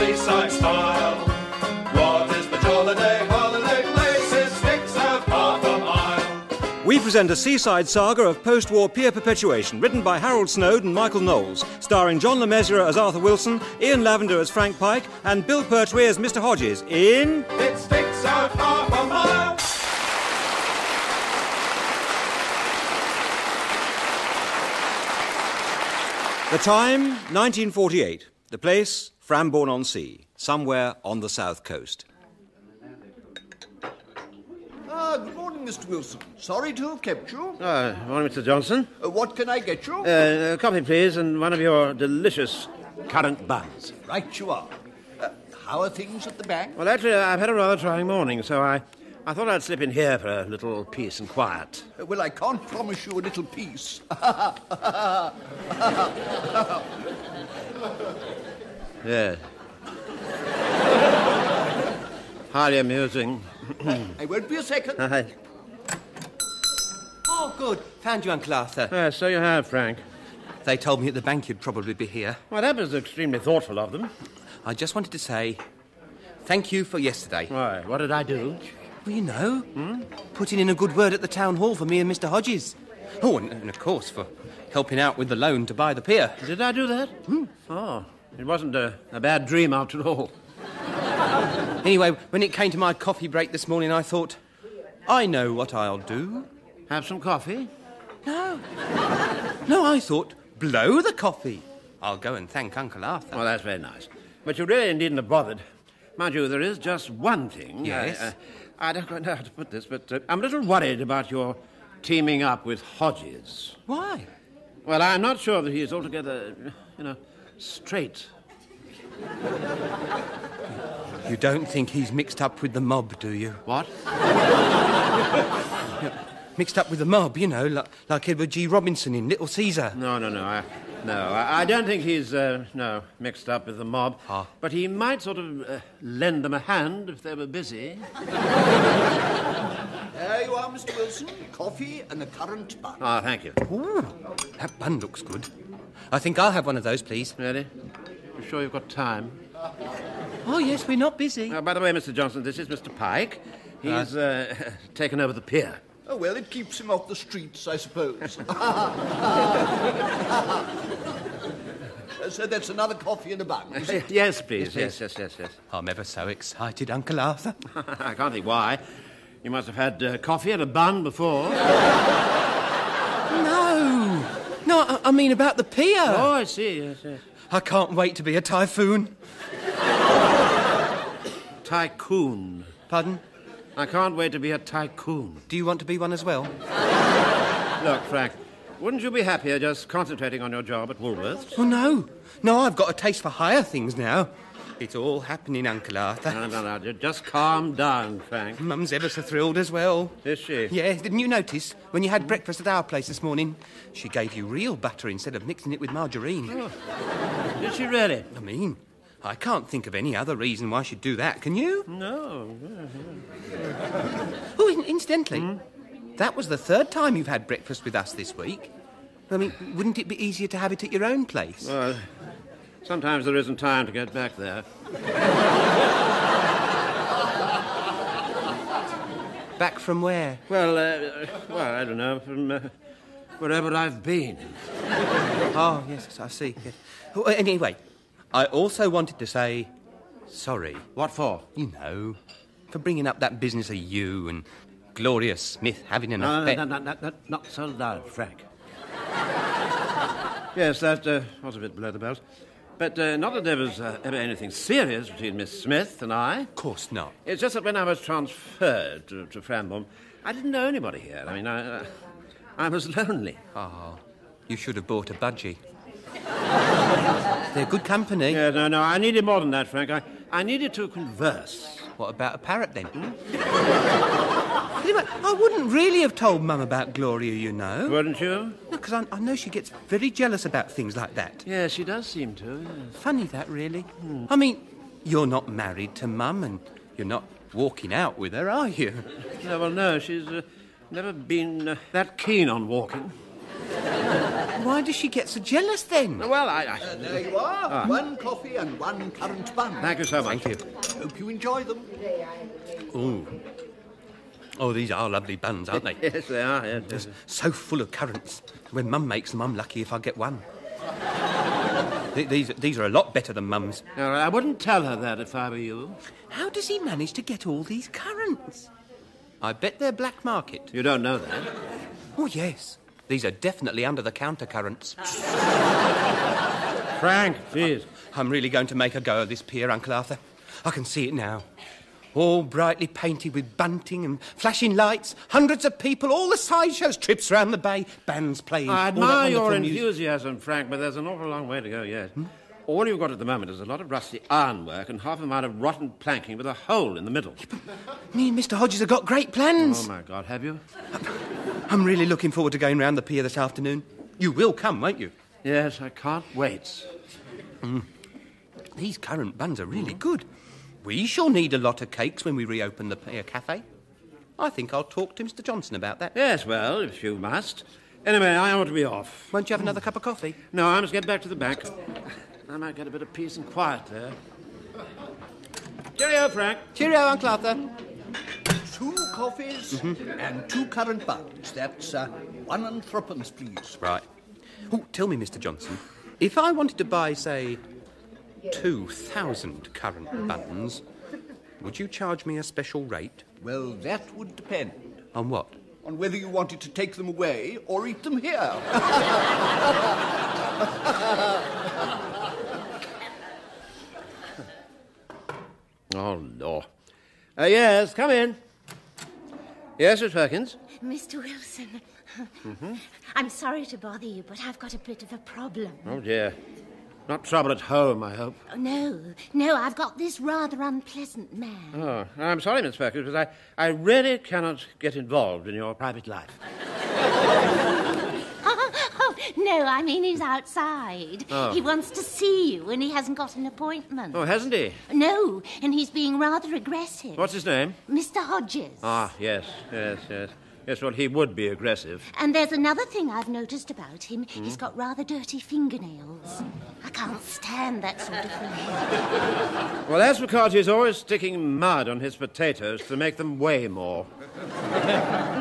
seaside style. What is the holiday places? Sticks out half a mile. We present a seaside saga of post-war pier perpetuation, written by Harold Snoad and Michael Knowles, starring John Le Mesurier as Arthur Wilson, Ian Lavender as Frank Pike, and Bill Pertwee as Mr. Hodges in... It sticks out half a mile. The time, 1948. The place, Frambourne-on-Sea, somewhere on the south coast. Good morning, Mr. Wilson. Sorry to have kept you. Morning, Mr. Johnson. What can I get you? Coffee, please, and one of your delicious currant buns. Right you are. How are things at the bank? Well, actually, I've had a rather trying morning, so I thought I'd slip in here for a little peace and quiet. Well, I can't promise you a little peace. Yes. Highly amusing. I won't be a second. Oh, good. Found you, Uncle Arthur. So you have, Frank. They told me at the bank you'd probably be here. Well, that was extremely thoughtful of them. I just wanted to say thank you for yesterday. Why, what did I do? Well, you know, putting in a good word at the town hall for me and Mr. Hodges. Oh, and of course, for helping out with the loan to buy the pier. Did I do that? Oh, it wasn't a bad dream after all. Anyway, when it came to my coffee break this morning, I thought, I know what I'll do. Have some coffee? No, I thought, blow the coffee. I'll go and thank Uncle Arthur. Well, that's very nice. But you really needn't have bothered. Mind you, there is just one thing. Yes? I don't quite know how to put this, but I'm a little worried about your teaming up with Hodges. Why? Well, I'm not sure that he is altogether, straight. You don't think he's mixed up with the mob, do you? What? Mixed up with the mob, like Edward G. Robinson in Little Caesar. No. I don't think he's, mixed up with the mob. Ah. But he might sort of lend them a hand if they were busy. There you are, Mr. Wilson. Coffee and a currant bun. Ah, thank you. Ooh, that bun looks good. I think I'll have one of those, please. Really? You sure you've got time? Oh, yes, we're not busy. By the way, Mr. Johnson, this is Mr. Pike. He's taken over the pier. Oh, well, it keeps him off the streets, I suppose. So that's another coffee and a bun. Yes, please. Yes. I'm ever so excited, Uncle Arthur. I can't think why. You must have had coffee and a bun before. No, I mean about the pier. Oh, I see, yes. I can't wait to be a typhoon. Tycoon. Pardon? I can't wait to be a tycoon. Do you want to be one as well? Look, Frank, wouldn't you be happier just concentrating on your job at Woolworths? Oh, no. No, I've got a taste for higher things now. It's all happening, Uncle Arthur. No, just calm down, Frank. Mum's ever so thrilled as well. Is she? Yeah, didn't you notice when you had breakfast at our place this morning? She gave you real butter instead of mixing it with margarine. Oh. Did she really? I mean, I can't think of any other reason why she'd do that, can you? No. Oh, incidentally, that was the third time you've had breakfast with us this week. I mean, wouldn't it be easier to have it at your own place? Well, sometimes there isn't time to get back there. Back from where? Well, I don't know, from wherever I've been. Oh, yes, I see. Yes. Oh, anyway, I also wanted to say sorry. What for? You know, for bringing up that business of you and Gloria Smith having an affair. No, not so loud, Frank. Yes, that was a bit below the belt. But not that there was ever anything serious between Miss Smith and I. Of course not. It's just that when I was transferred to Frambourne, I didn't know anybody here. I mean, I was lonely. Oh, you should have bought a budgie. They're good company. Yeah, no, I needed more than that, Frank. I needed to converse. What about a parrot, then? Anyway, I wouldn't really have told Mum about Gloria, you know. Wouldn't you? No, because I know she gets very jealous about things like that. Yeah, she does seem to, yes. Funny, that, really. I mean, you're not married to Mum and you're not walking out with her, are you? No, well, no, she's never been that keen on walking. Why does she get so jealous then? Well, I... There you are. One coffee and one currant bun. Thank you so much. Thank you. Hope you enjoy them. Ooh. Oh, these are lovely buns, aren't they? Yes, they are. Yes, yes. So full of currants. When Mum makes them, I'm lucky if I get one. These are a lot better than Mum's. No, I wouldn't tell her that if I were you. How does he manage to get all these currants? I bet they're black market. You don't know that. Oh, yes. These are definitely under-the-counter currants. Frank, please. I'm really going to make a go of this pier, Uncle Arthur. I can see it now. All brightly painted with bunting and flashing lights, hundreds of people, all the sideshows, trips round the bay, bands playing. I all that admire your wonderful music. enthusiasm, Frank, but there's an awful long way to go yet. All you've got at the moment is a lot of rusty ironwork and half a mile of rotten planking with a hole in the middle. Me and Mr. Hodges have got great plans. Oh, my God, have you? I'm really looking forward to going round the pier this afternoon. You will come, won't you? Yes, I can't wait. These currant buns are really good. We shall need a lot of cakes when we reopen the pier cafe. I think I'll talk to Mr. Johnson about that. Yes, well, if you must. Anyway, I ought to be off. Won't you have another cup of coffee? No, I must get back to the bank. I might get a bit of peace and quiet there. Cheerio, Frank. Cheerio, Uncle Arthur. 2 coffees and 2 currant buns. That's 1 and 3pence, please. Right. Oh, tell me, Mr. Johnson, if I wanted to buy, say, 2,000 currant buns, would you charge me a special rate? Well, that would depend On what? on whether you wanted to take them away or eat them here. Oh, Lord. Yes, come in. Yes, Miss Perkins? Mr. Wilson, I'm sorry to bother you, but I've got a bit of a problem. Oh, dear. Not trouble at home, I hope. Oh, no, I've got this rather unpleasant man. Oh, I'm sorry, Miss Perkins, but I really cannot get involved in your private life. Oh, no, I mean he's outside. Oh. He wants to see you and he hasn't got an appointment. Oh, hasn't he? No, and he's being rather aggressive. What's his name? Mr. Hodges. Ah, yes. Yes, well, he would be aggressive. And there's another thing I've noticed about him. He's got rather dirty fingernails. I can't stand that sort of thing. Well, that's because he's always sticking mud on his potatoes to make them weigh more.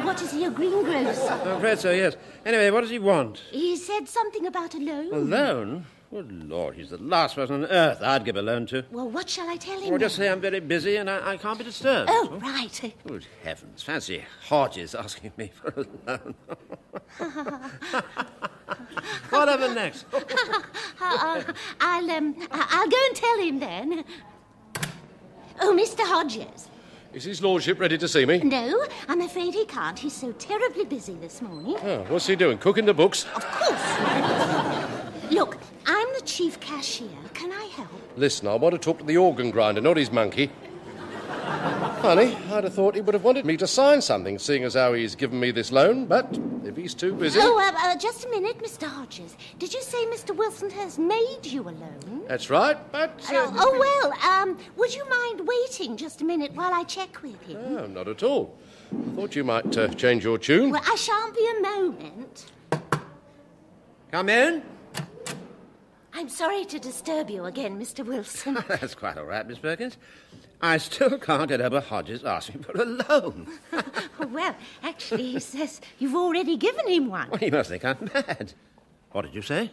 What is he, a greengrocer? I'm afraid so, yes. Anyway, what does he want? He said something about a loan. A loan? Good Lord, he's the last person on earth I'd give a loan to. Well, what shall I tell him? Or just then? say I'm very busy and I can't be disturbed. Oh, right. Good heavens, fancy Hodges asking me for a loan. What happened next? I'll go and tell him then. Oh, Mr. Hodges. Is his lordship ready to see me? No, I'm afraid he can't. He's so terribly busy this morning. Oh, what's he doing? Cooking the books? Of course. Look, I'm the chief cashier. Can I help? Listen, I want to talk to the organ grinder, not his monkey. Funny, I'd have thought he would have wanted me to sign something, seeing as how he's given me this loan, but if he's too busy... Oh, just a minute, Mr. Hodges. Did you say Mr. Wilson has made you a loan? That's right, but... Would you mind waiting just a minute while I check with him? Oh, not at all. I thought you might change your tune. Well, I shan't be a moment. Come in. I'm sorry to disturb you again, Mr. Wilson. That's quite all right, Miss Perkins. I still can't get over Hodges asking for a loan. Well, actually, he says you've already given him one. Well, he must think I'm mad. What did you say?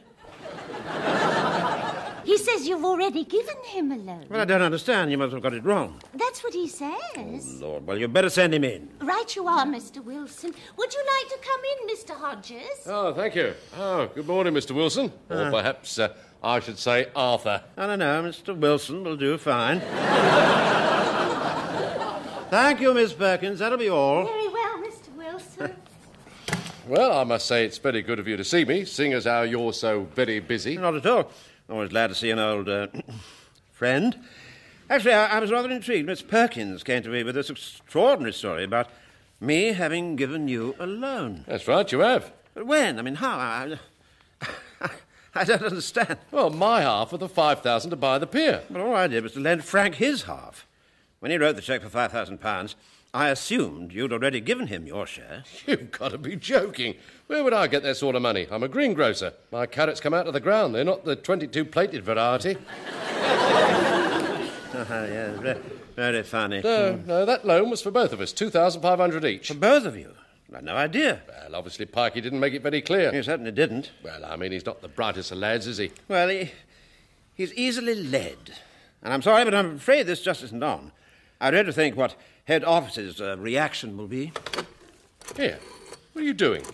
He says you've already given him a loan. Well, I don't understand. You must have got it wrong. That's what he says. Lord, well, you'd better send him in. Right you are, Mr. Wilson. Would you like to come in, Mr. Hodges? Oh, thank you. Oh, good morning, Mr. Wilson. Or perhaps I should say Arthur. I don't know. Mr. Wilson will do fine. Thank you, Miss Perkins. That'll be all. Very well, Mr. Wilson. Well, I must say it's very good of you to see me, seeing as how you're so very busy. Not at all. Always glad to see an old friend. Actually, I was rather intrigued. Miss Perkins came to me with this extraordinary story about me having given you a loan. That's right, you have. But when? I mean, how? I don't understand. Well, my half of the 5,000 to buy the pier. But all I did was to lend Frank his half. When he wrote the cheque for £5,000, I assumed you'd already given him your share. You've got to be joking. Where would I get that sort of money? I'm a greengrocer. My carrots come out of the ground. They're not the 22-plated variety. Yes, very funny. No, that loan was for both of us, 2,500 each. For both of you? I had no idea. Well, obviously Pikey didn't make it very clear. He certainly didn't. Well, I mean, he's not the brightest of lads, is he? Well, he's easily led. And I'm sorry, but I'm afraid this just isn't on. I dread to think what head office's reaction will be. Here, what are you doing?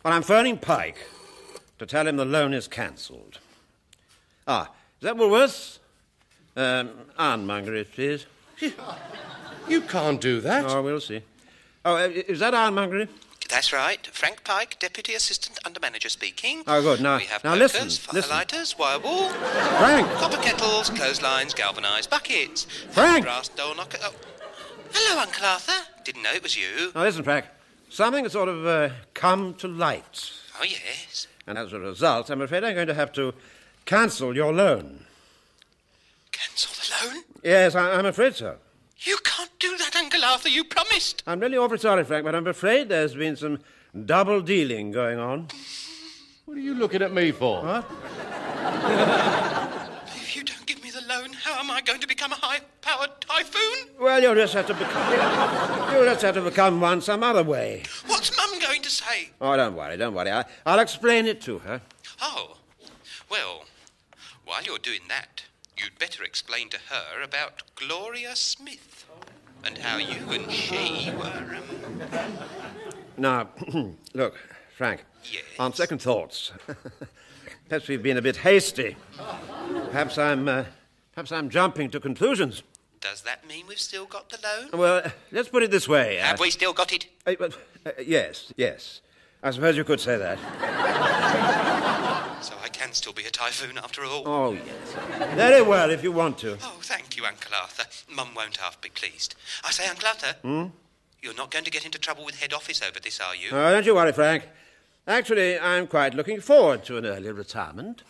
Well, I'm phoning Pike to tell him the loan is cancelled. Is that Woolworths? Ironmonger, please. You can't do that. Oh, we'll see. Oh, is that Ironmonger? That's right. Frank Pike, Deputy Assistant Under Manager speaking. Oh, good. Now we have listen. firelighters, wirewool, Frank! copper kettles, clotheslines, galvanised buckets, Frank! brass door knocker. Oh. Hello, Uncle Arthur. Didn't know it was you. Now, listen, Frank. Something has sort of come to light. Oh, yes. And as a result, I'm afraid I'm going to have to cancel your loan. Cancel the loan? Yes, I'm afraid so. You can't do that, Uncle Arthur. You promised. I'm really awfully sorry, Frank, but I'm afraid there's been some double dealing going on. What are you looking at me for? What? If you don't give me the loan, how am I going to become a high-powered typhoon? Well, you'll just have to become one some other way. What's Mum going to say? Oh, don't worry. I'll explain it to her. Oh, well, while you're doing that, you'd better explain to her about Gloria Smith and how you and she were, Now, look, Frank. Yes? On second thoughts, perhaps we've been a bit hasty. Perhaps I'm jumping to conclusions. Does that mean we've still got the loan? Well, let's put it this way. Have we still got it? Yes. I suppose you could say that. So I can still be a typhoon after all? Oh, yes. Very well, if you want to. Oh, thank you, Uncle Arthur. Mum won't half be pleased. I say, Uncle Arthur, you're not going to get into trouble with head office over this, are you? Oh, don't you worry, Frank. Actually, I'm quite looking forward to an early retirement.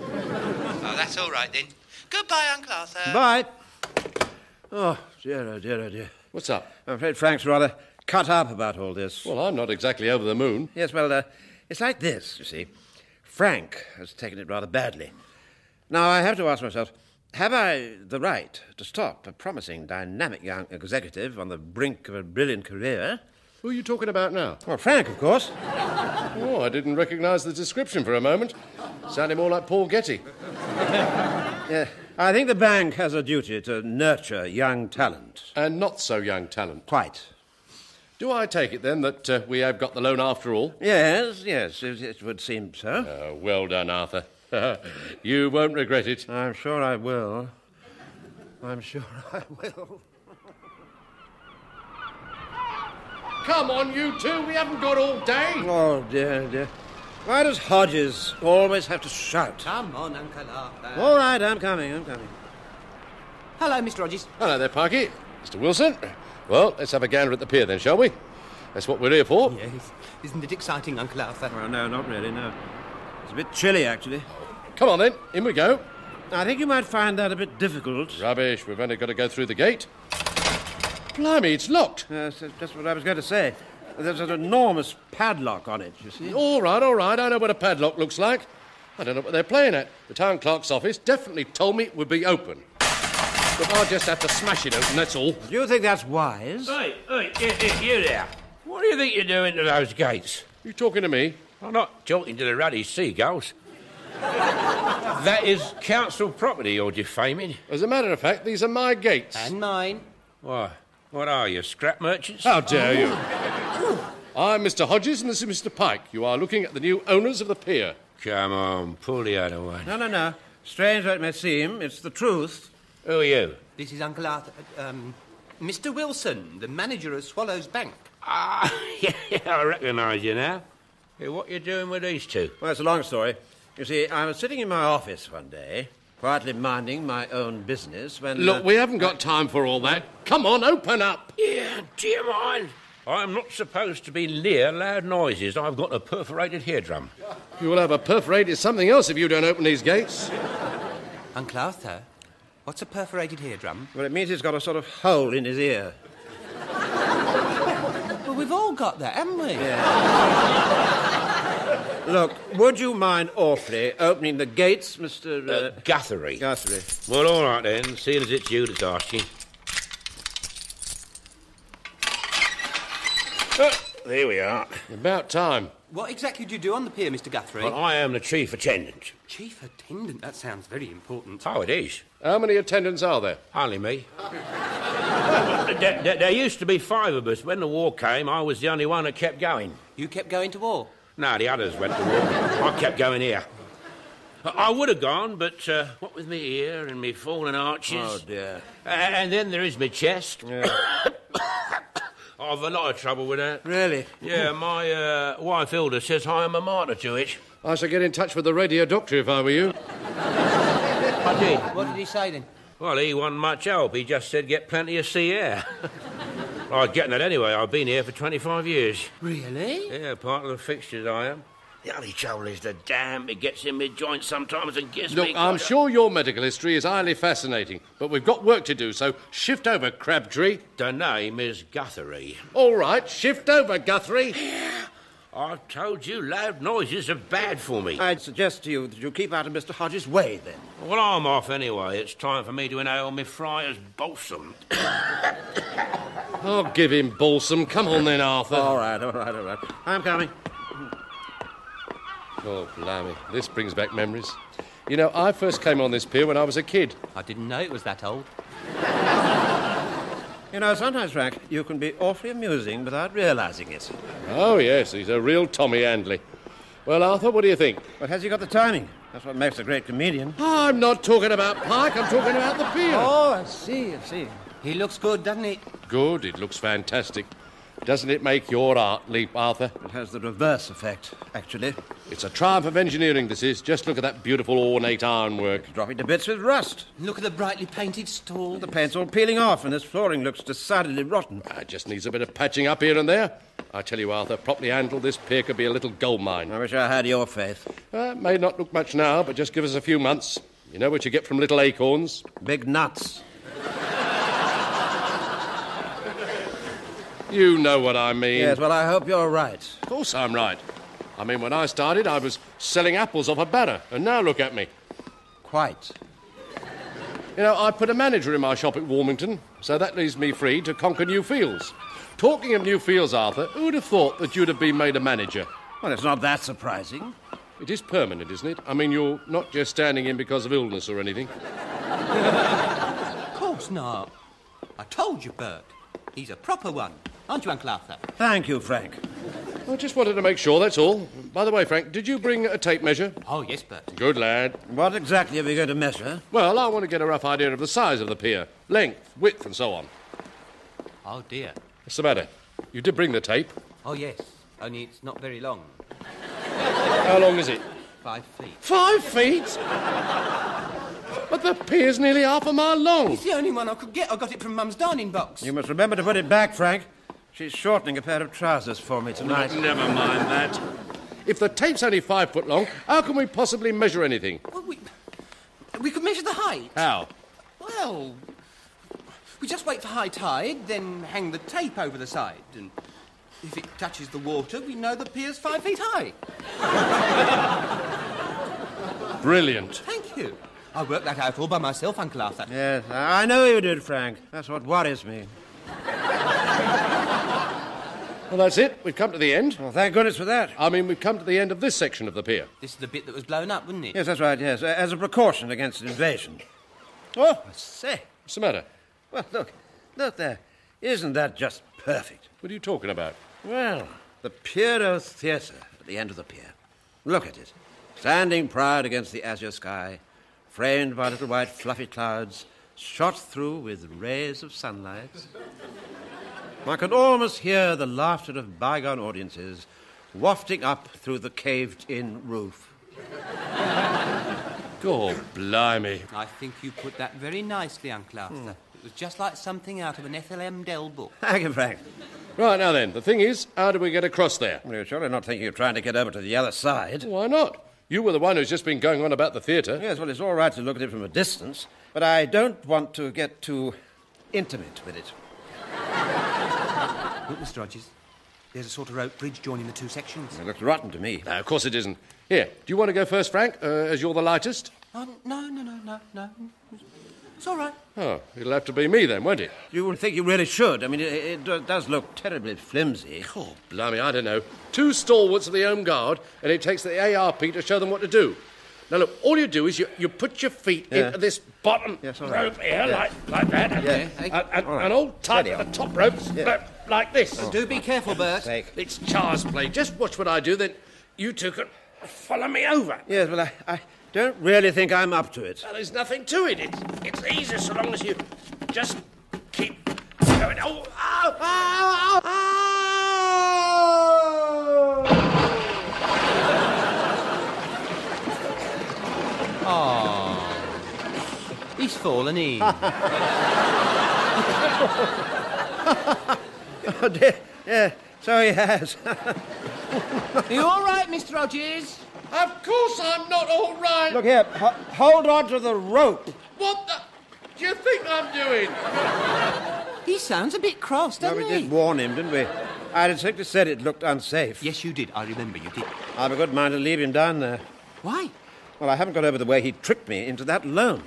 Oh, that's all right, then. Goodbye, Uncle Arthur. Bye. Oh, dear. What's up? I'm afraid Frank's rather cut up about all this. Well, I'm not exactly over the moon. Yes, well, it's like this, you see. Frank has taken it rather badly. Now, I have to ask myself, have I the right to stop a promising, dynamic young executive on the brink of a brilliant career? Who are you talking about now? Well, Frank, of course. Oh, I didn't recognise the description for a moment. Sounded more like Paul Getty. I think the bank has a duty to nurture young talent. And not so young talent. Quite. Do I take it, then, that we have got the loan after all? Yes, it would seem so. Well done, Arthur. You won't regret it. I'm sure I will. Come on, you two. We haven't got all day. Oh, dear. Why does Hodges always have to shout? Come on, Uncle Arthur. All right, I'm coming. Hello, Mr. Hodges. Hello there, Parky. Mr. Wilson. Well, let's have a gander at the pier then, shall we? That's what we're here for. Yes. Isn't it exciting, Uncle Arthur? Well, no, not really, no. It's a bit chilly, actually. Come on, then. In we go. I think you might find that a bit difficult. Rubbish. We've only got to go through the gate. Blimey, it's locked. That's just what I was going to say. There's an enormous padlock on it, you see. All right. I know what a padlock looks like. I don't know what they're playing at. The town clerk's office definitely told me it would be open. But I'll just have to smash it open, that's all. Do you think that's wise? Hey, you there. What do you think you're doing to those gates? You talking to me? I'm not talking to the ruddy seagulls. That is council property you're defaming. As a matter of fact, these are my gates. And mine. Why, what are you, scrap merchants? How dare you? I'm Mr. Hodges and this is Mr. Pike. You are looking at the new owners of the pier. Come on, pull the other one. No. Strange though it may seem, it's the truth. Who are you? This is Uncle Arthur. Mr. Wilson, the manager of Swallow's Bank. Ah, yeah, I recognise you now. Hey, what you doing with these two? Well, it's a long story. You see, I was sitting in my office one day, quietly minding my own business, when... Look, we haven't got time for all that. Come on, open up. Yeah, do you mind? I'm not supposed to be near loud noises. I've got a perforated eardrum. You will have a perforated something else if you don't open these gates. Uncle Arthur, what's a perforated eardrum? Well, it means he's got a sort of hole in his ear. we've all got that, haven't we? Look, would you mind awfully opening the gates, Mr. Guthrie. Guthrie? Well, all right then, seeing as it's you that's asking. There we are. About time. What exactly do you do on the pier, Mr. Guthrie? Well, I am the chief attendant. Chief attendant? That sounds very important. Oh, it is. How many attendants are there? Only me. There used to be 5 of us. When the war came, I was the only one that kept going. You kept going to war? No, the others went to war. I kept going here. I would have gone, but what with me ear and me fallen arches... Oh, dear. And then there is my chest. Yeah. I've a lot of trouble with that. Really? Yeah, my wife Hilda says I am a martyr to it. I shall get in touch with the radio doctor if I were you. I did. What did he say then? Well, he wasn't much help. He just said get plenty of sea air. I was getting that anyway. I've been here for 25 years. Really? Yeah, part of the fixtures I am. The only trouble is the damn. It gets in my joints sometimes and gives me... Look, I'm sure your medical history is highly fascinating, but we've got work to do, so shift over, Crabtree. The name is Guthrie. All right, shift over, Guthrie. I've told you loud noises are bad for me. I'd suggest to you that you keep out of Mr. Hodges' way, then. Well, I'm off anyway. It's time for me to inhale my friar's balsam. I'll give him balsam. Come on then, Arthur. All right. I'm coming. Oh, blimey. This brings back memories. You know, I first came on this pier when I was a kid. I didn't know it was that old. You know, sometimes, Frank, you can be awfully amusing without realising it. Oh, yes, he's a real Tommy Handley. Well, Arthur, what do you think? But has he got the timing? That's what makes a great comedian. I'm not talking about Pike, I'm talking about the pier. Oh, I see. He looks good, doesn't he? Good, it looks fantastic. Doesn't it make your art leap, Arthur? It has the reverse effect, actually. It's a triumph of engineering, this is. Just look at that beautiful ornate ironwork. Dropping to bits with rust. Look at the brightly painted stall. The paint's all peeling off and this flooring looks decidedly rotten. It just needs a bit of patching up here and there. I tell you, Arthur, properly handled, this pier could be a little gold mine. I wish I had your faith. It may not look much now, but just give us a few months. You know what you get from little acorns? Big nuts. You know what I mean. Yes, well, I hope you're right. Of course I'm right. I mean, when I started, I was selling apples off a banner, and now look at me. Quite. You know, I put a manager in my shop at Warmington, so that leaves me free to conquer new fields. Talking of new fields, Arthur, who'd have thought that you'd have been made a manager? Well, it's not that surprising. It is permanent, isn't it? I mean, you're not just standing in because of illness or anything. Of course not. I told you, Bert. He's a proper one. Aren't you, Uncle Arthur? Thank you, Frank. I just wanted to make sure, that's all. By the way, Frank, did you bring a tape measure? Oh, yes, Bert. Good lad. What exactly are we going to measure? Well, I want to get a rough idea of the size of the pier. Length, width, and so on. Oh, dear. What's the matter? You did bring the tape. Oh, yes. Only it's not very long. How long is it? 5 feet. 5 feet? But the pier's nearly half a mile long. It's the only one I could get. I got it from Mum's dining box. You must remember to put it back, Frank. She's shortening a pair of trousers for me tonight. Never mind that. If the tape's only 5 foot long, how can we possibly measure anything? Well, we could measure the height. How? Well, we just wait for high tide, then hang the tape over the side, and if it touches the water, we know the pier's 5 feet high. Brilliant. Thank you. I worked that out all by myself, Uncle Arthur. Yes, I know you did, Frank. That's what worries me. Well, that's it. We've come to the end. Well, thank goodness for that. I mean, we've come to the end of this section of the pier. This is the bit that was blown up, wasn't it? Yes, that's right, yes. As a precaution against an invasion. Oh, I say. What's the matter? Well, look there. Isn't that just perfect? What are you talking about? Well, the Pierrot Theatre at the end of the pier. Look at it. Standing proud against the azure sky, framed by little white fluffy clouds, shot through with rays of sunlight. I can almost hear the laughter of bygone audiences wafting up through the caved-in roof. God blimey. I think you put that very nicely, Uncle Arthur. It was just like something out of an Ethel M. Dell book. Thank you, Frank. Right, now then, the thing is, how do we get across there? Well, you're surely not thinking of trying to get over to the other side. Why not? You were the one who's just been going on about the theatre. Yes, well, it's all right to look at it from a distance, but I don't want to get too intimate with it. Look, Mr. Rogers, There's a sort of rope bridge joining the two sections. It looks rotten to me. No, of course it isn't. Here, do you want to go first, Frank, as you're the lightest? No. It's all right. Oh, it'll have to be me then, won't it? You would think you really should. I mean, it does look terribly flimsy. Oh, blimey, I don't know. 2 stalwarts of the Home Guard, and it takes the ARP to show them what to do. Now, look, all you do is you put your feet into this bottom rope here, like that, and hold tight at the top ropes, like this. Do be careful, Bert. It's child's play. Just watch what I do, then you two can follow me over. Yes, well, I don't really think I'm up to it. Well, there's nothing to it. It's easy so long as you just keep going. Oh, ow, ow, ow, ow. Oh, he's fallen in. Oh, dear. Yeah, so he has. Are you all right, Mr. Rogers? Of course I'm not all right. Look here, hold on to the rope. What the... do you think I'm doing? He sounds a bit cross, doesn't We he? did warn him, didn't we? I distinctly said it looked unsafe. Yes, you did. I remember you did. I've a good mind to leave him down there. Why? Well, I haven't got over the way he tricked me into that loan.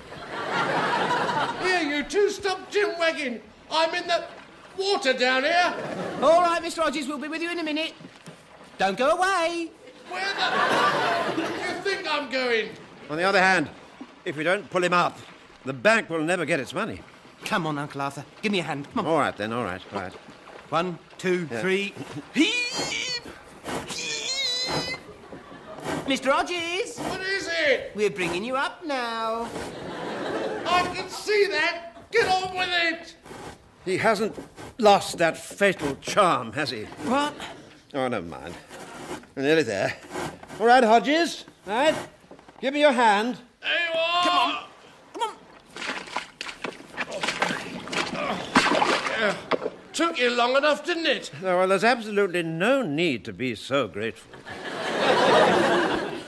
Here, you two, stop jim-wagging. I'm in the water down here. All right, Mr. Rogers, we'll be with you in a minute. Don't go away. Where do you think I'm going? On the other hand, if we don't pull him up, the bank will never get its money. Come on, Uncle Arthur. Give me a hand. Come on. All right, then, all right. 1, 2, 3. Heave! Heave! Mr. Rogers! What is it? We're bringing you up now. I can see that. Get on with it. He hasn't lost that fatal charm, has he? What? Oh, never mind. We're nearly there. All right, Hodges. All right. Give me your hand. There you are. Come on. Took you long enough, didn't it? Oh, well, there's absolutely no need to be so grateful.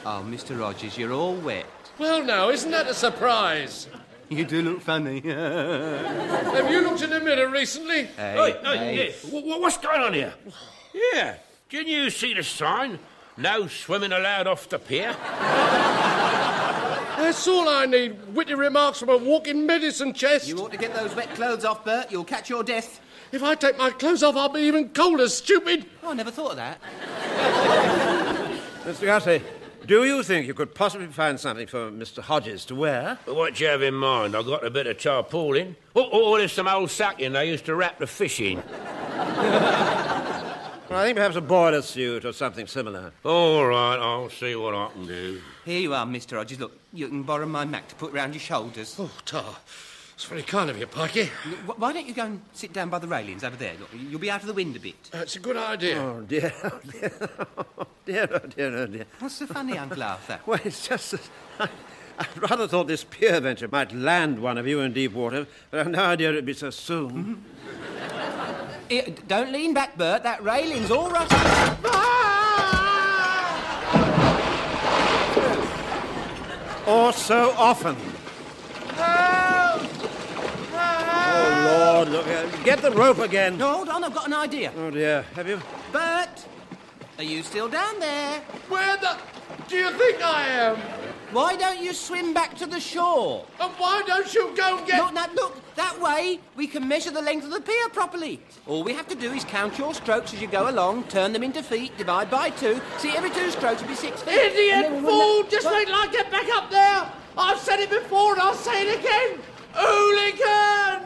Oh, Mr. Rogers, you're all wet. Well, now, isn't that a surprise? You do look funny. Have you looked in the mirror recently? Hey. What's going on here? Yeah. Didn't you see the sign? No swimming allowed off the pier? That's all I need. Witty remarks from a walking medicine chest. You ought to get those wet clothes off, Bert. You'll catch your death. If I take my clothes off, I'll be even colder, stupid. Oh, I never thought of that. Mr. Gussie, do you think you could possibly find something for Mr. Hodges to wear? What do you have in mind? I got a bit of tarpaulin. Or there's some old sacking they used to wrap the fish in. Well, I think perhaps a boiler suit or something similar. All right, I'll see what I can do. Here you are, Mr. Rogers. Look, you can borrow my Mac to put round your shoulders. Oh, Tar, it's very kind of you, Pikey. Why don't you go and sit down by the railings over there? Look, you'll be out of the wind a bit. It's a good idea. Oh, dear. Oh, dear. Oh, dear, oh, dear, oh, dear. What's so funny, Uncle Arthur? Well, it's just that I rather thought this pier venture might land one of you in deep water, but I've no idea it'd be so soon. Mm-hmm. Don't lean back, Bert. That railing's all rusty. Or so often. Oh, Lord, look, get the rope again. No, hold on, I've got an idea. Oh, dear. Have you? Bert, are you still down there? Where the... do you think I am? Why don't you swim back to the shore? And why don't you go and get... Look, that way we can measure the length of the pier properly. All we have to do is count your strokes as you go along, turn them into feet, divide by 2. See, every 2 strokes will be 6 feet. Idiot fool! Just wait till I get back up there! I've said it before and I'll say it again! Hooligan!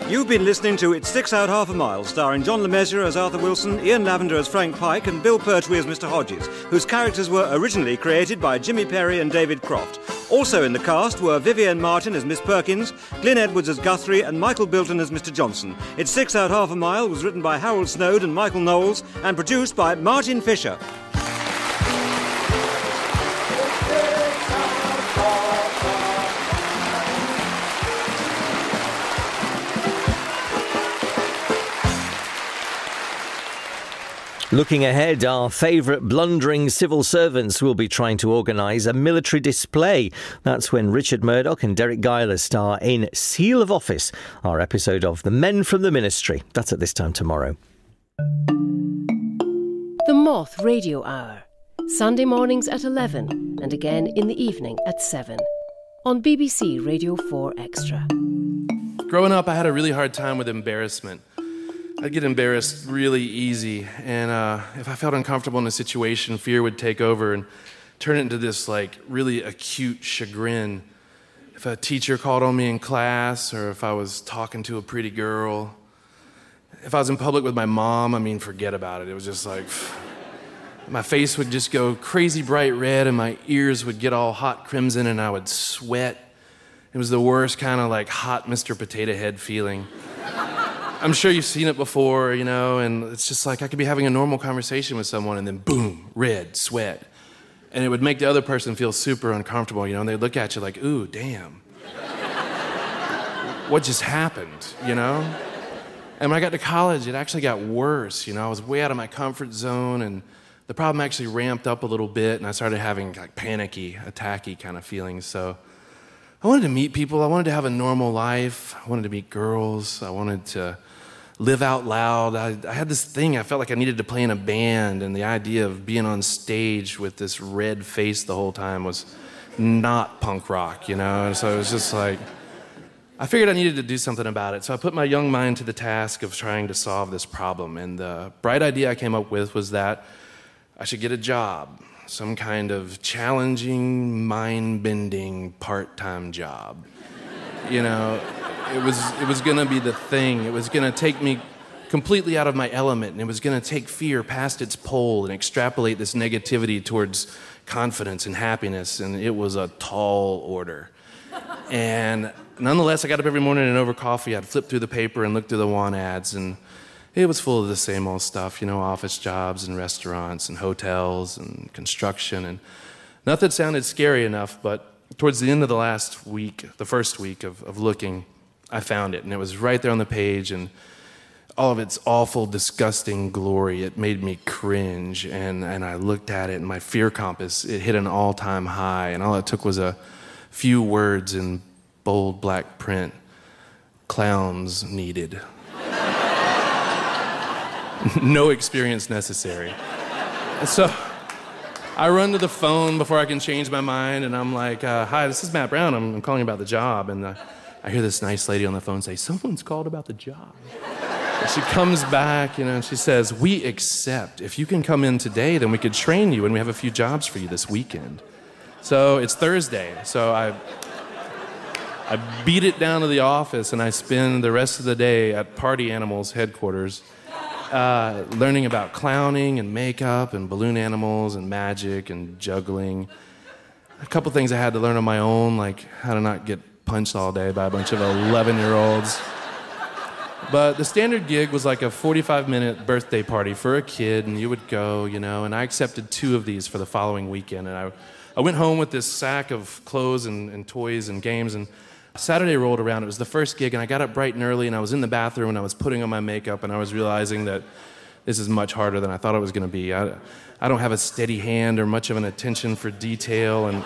You've been listening to It Sticks Out Half a Mile, starring John Le Mesurier as Arthur Wilson, Ian Lavender as Frank Pike, and Bill Pertwee as Mr. Hodges, whose characters were originally created by Jimmy Perry and David Croft. Also in the cast were Vivienne Martin as Miss Perkins, Glyn Edwards as Guthrie, and Michael Bilton as Mr. Johnson. It Sticks Out Half a Mile was written by Harold Snowd and Michael Knowles, and produced by Martin Fisher. Looking ahead, our favourite blundering civil servants will be trying to organise a military display. That's when Richard Murdoch and Derek Giler star in Seal of Office, our episode of The Men from the Ministry. That's at this time tomorrow. The Moth Radio Hour. Sunday mornings at 11 and again in the evening at 7 on BBC Radio 4 Extra. Growing up, I had a really hard time with embarrassment. I'd get embarrassed really easy, and if I felt uncomfortable in a situation, fear would take over and turn it into this really acute chagrin. If a teacher called on me in class, or if I was talking to a pretty girl, if I was in public with my mom, forget about it. It was just my face would just go crazy bright red, and my ears would get all hot crimson, and I would sweat. It was the worst kind of hot Mr. Potato Head feeling. I'm sure you've seen it before, and it's just I could be having a normal conversation with someone and then boom, red, sweat. And it would make the other person feel super uncomfortable, and they'd look at you like, ooh, damn. What just happened, And when I got to college, it actually got worse, I was way out of my comfort zone, and the problem actually ramped up a little bit, and I started having panicky, attacky kind of feelings, so I wanted to meet people. I wanted to have a normal life. I wanted to meet girls. I wanted to live out loud. I had this thing. I felt like I needed to play in a band, and the idea of being on stage with this red face the whole time was not punk rock, And so it was just I figured I needed to do something about it. So I put my young mind to the task of trying to solve this problem. And the bright idea I came up with was that I should get a job. Some kind of challenging, mind-bending, part-time job. It was going to be the thing. It was going to take me completely out of my element, and it was going to take fear past its pole and extrapolate this negativity towards confidence and happiness, and it was a tall order. And nonetheless, I got up every morning and over coffee, I'd flip through the paper and look through the want ads, and it was full of the same old stuff, office jobs and restaurants and hotels and construction, and nothing sounded scary enough, but towards the end of the first week of looking, I found it, and it was right there on the page, and all of its awful, disgusting glory, it made me cringe, and I looked at it, and my fear compass, it hit an all-time high, and all it took was a few words in bold black print: clowns needed. No experience necessary. So I run to the phone before I can change my mind, and I'm like, hi, this is Matt Brown. I'm calling about the job. And I hear this nice lady on the phone say, someone's called about the job. And she comes back, and she says, we accept. If you can come in today, then we could train you, and we have a few jobs for you this weekend. So it's Thursday. So I beat it down to the office, and I spend the rest of the day at Party Animals headquarters learning about clowning and makeup and balloon animals and magic and juggling. A couple things I had to learn on my own, like how to not get punched all day by a bunch of 11-year-olds. But the standard gig was like a 45-minute birthday party for a kid, and you would go, and I accepted 2 of these for the following weekend. And I went home with this sack of clothes and toys and games, and Saturday rolled around. It was the first gig, and I got up bright and early, and I was in the bathroom, and I was putting on my makeup, and I was realizing that this is much harder than I thought it was going to be. I don't have a steady hand or much of an attention for detail, and